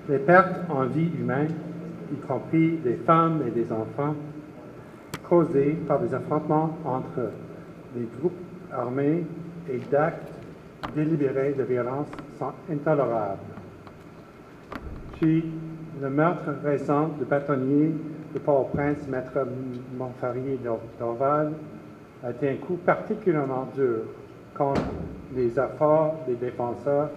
Les pertes en vie humaine, y compris des femmes et des enfants, causées par des affrontements entre des groupes armés et d'actes délibérés de violence sont intolérables. Puis, le meurtre récent du bâtonnier de Port-au-Prince, Maître Montfarrier d'Orval, a été un coup particulièrement dur contre les efforts des défenseurs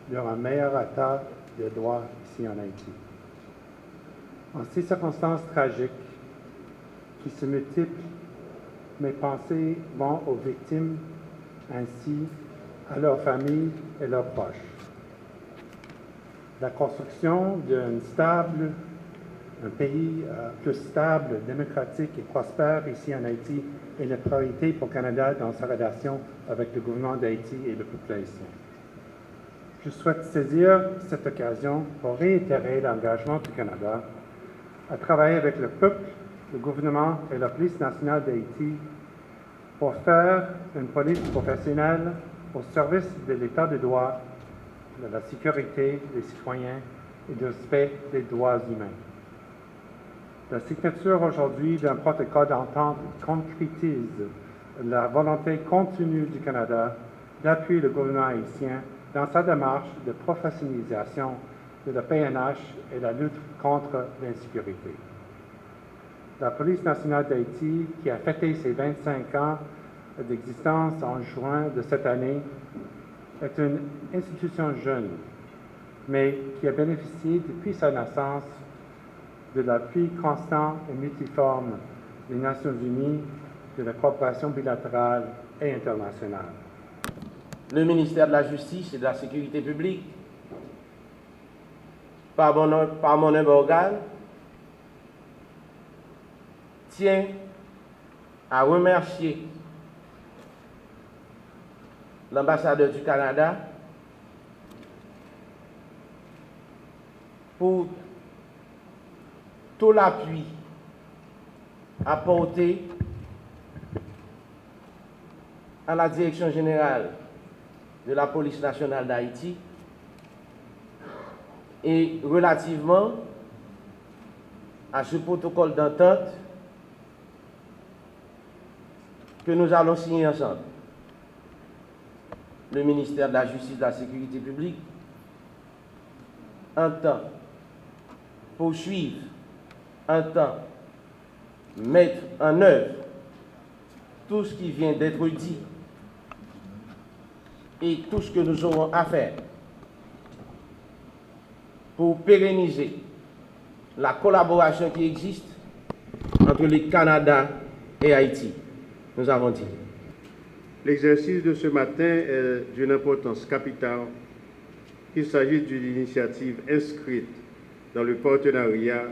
vers un meilleur état de droit ici en Haïti. En ces circonstances tragiques qui se multiplient, mes pensées vont aux victimes ainsi à leurs familles et leurs proches. La construction un pays plus stable, démocratique et prospère ici en Haïti est une priorité pour le Canada dans sa relation avec le gouvernement d'Haïti et la population. Je souhaite saisir cette occasion pour réitérer l'engagement du Canada à travailler avec le peuple, le gouvernement et la police nationale d'Haïti pour faire une police professionnelle au service de l'État de droit, de la sécurité des citoyens et du respect des droits humains. La signature aujourd'hui d'un protocole d'entente concrétise la volonté continue du Canada d'appuyer le gouvernement haïtien dans sa démarche de professionnalisation de la PNH et la lutte contre l'insécurité. La Police nationale d'Haïti, qui a fêté ses 25 ans d'existence en juin de cette année, est une institution jeune, mais qui a bénéficié depuis sa naissance de l'appui constant et multiforme des Nations unies, de la coopération bilatérale et internationale. Le ministère de la Justice et de la Sécurité publique, par mon humble organe, tient à remercier l'ambassadeur du Canada pour tout l'appui apporté à la Direction générale de la Police nationale d'Haïti et relativement à ce protocole d'entente que nous allons signer ensemble. Le ministère de la Justice et de la Sécurité publique entend poursuivre, entend mettre en œuvre tout ce qui vient d'être dit et tout ce que nous aurons à faire pour pérenniser la collaboration qui existe entre le Canada et Haïti. Nous avons dit. L'exercice de ce matin est d'une importance capitale, qu'il s'agisse d'une initiative inscrite dans le partenariat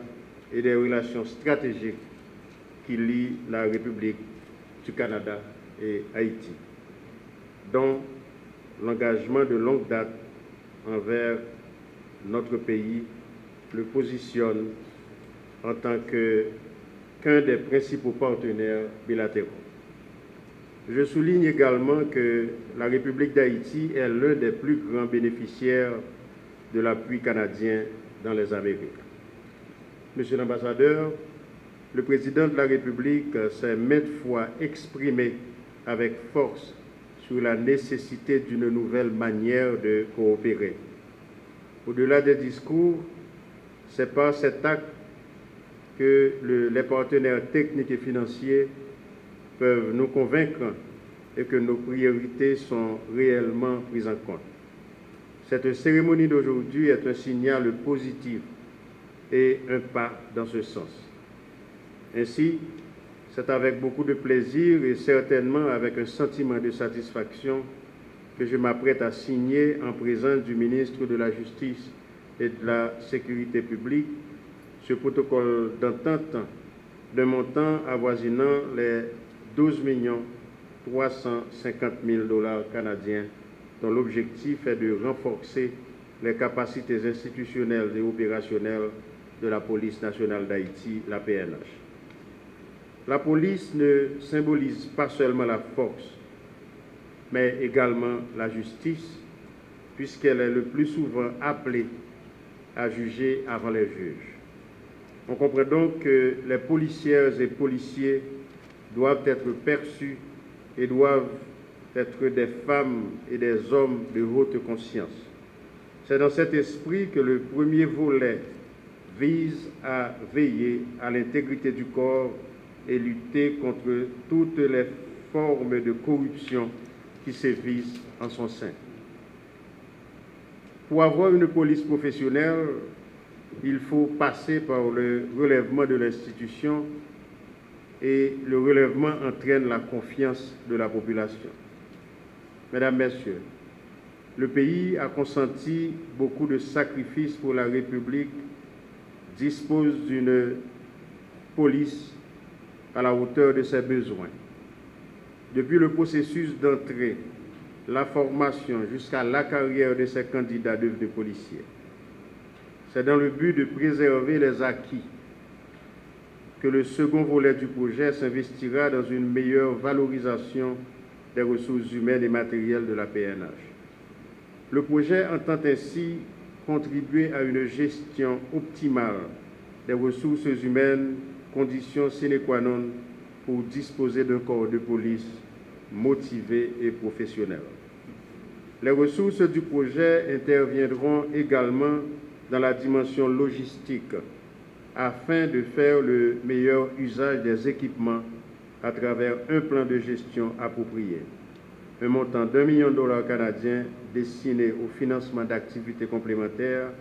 et des relations stratégiques qui lient la République du Canada et Haïti, dont l'engagement de longue date envers notre pays le positionne en tant qu'un des principaux partenaires bilatéraux. Je souligne également que la République d'Haïti est l'un des plus grands bénéficiaires de l'appui canadien dans les Amériques. Monsieur l'ambassadeur, le président de la République s'est maintes fois exprimé avec force sur la nécessité d'une nouvelle manière de coopérer. Au-delà des discours, c'est par cet acte que les partenaires techniques et financiers peuvent nous convaincre et que nos priorités sont réellement prises en compte. Cette cérémonie d'aujourd'hui est un signal positif et un pas dans ce sens. Ainsi, c'est avec beaucoup de plaisir et certainement avec un sentiment de satisfaction que je m'apprête à signer en présence du ministre de la Justice et de la Sécurité publique ce protocole d'entente d'un montant avoisinant les 12 350 000 $ canadiens, dont l'objectif est de renforcer les capacités institutionnelles et opérationnelles de la Police nationale d'Haïti, la PNH. La police ne symbolise pas seulement la force, mais également la justice, puisqu'elle est le plus souvent appelée à juger avant les juges. On comprend donc que les policières et policiers doivent être perçus et doivent être des femmes et des hommes de haute conscience. C'est dans cet esprit que le premier volet vise à veiller à l'intégrité du corps et lutter contre toutes les formes de corruption qui sévissent en son sein. Pour avoir une police professionnelle, il faut passer par le relèvement de l'institution et le relèvement entraîne la confiance de la population. Mesdames, Messieurs, le pays a consenti beaucoup de sacrifices pour la République, dispose d'une police à la hauteur de ses besoins. Depuis le processus d'entrée, la formation jusqu'à la carrière de ces candidats devenus policiers. C'est dans le but de préserver les acquis que le second volet du projet s'investira dans une meilleure valorisation des ressources humaines et matérielles de la PNH. Le projet entend ainsi contribuer à une gestion optimale des ressources humaines, condition sine qua non pour disposer d'un corps de police motivé et professionnel. Les ressources du projet interviendront également dans la dimension logistique afin de faire le meilleur usage des équipements à travers un plan de gestion approprié. Un montant d'$1 million canadien destiné au financement d'activités complémentaires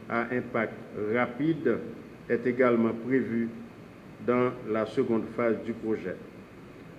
à impact rapide est également prévu dans la seconde phase du projet.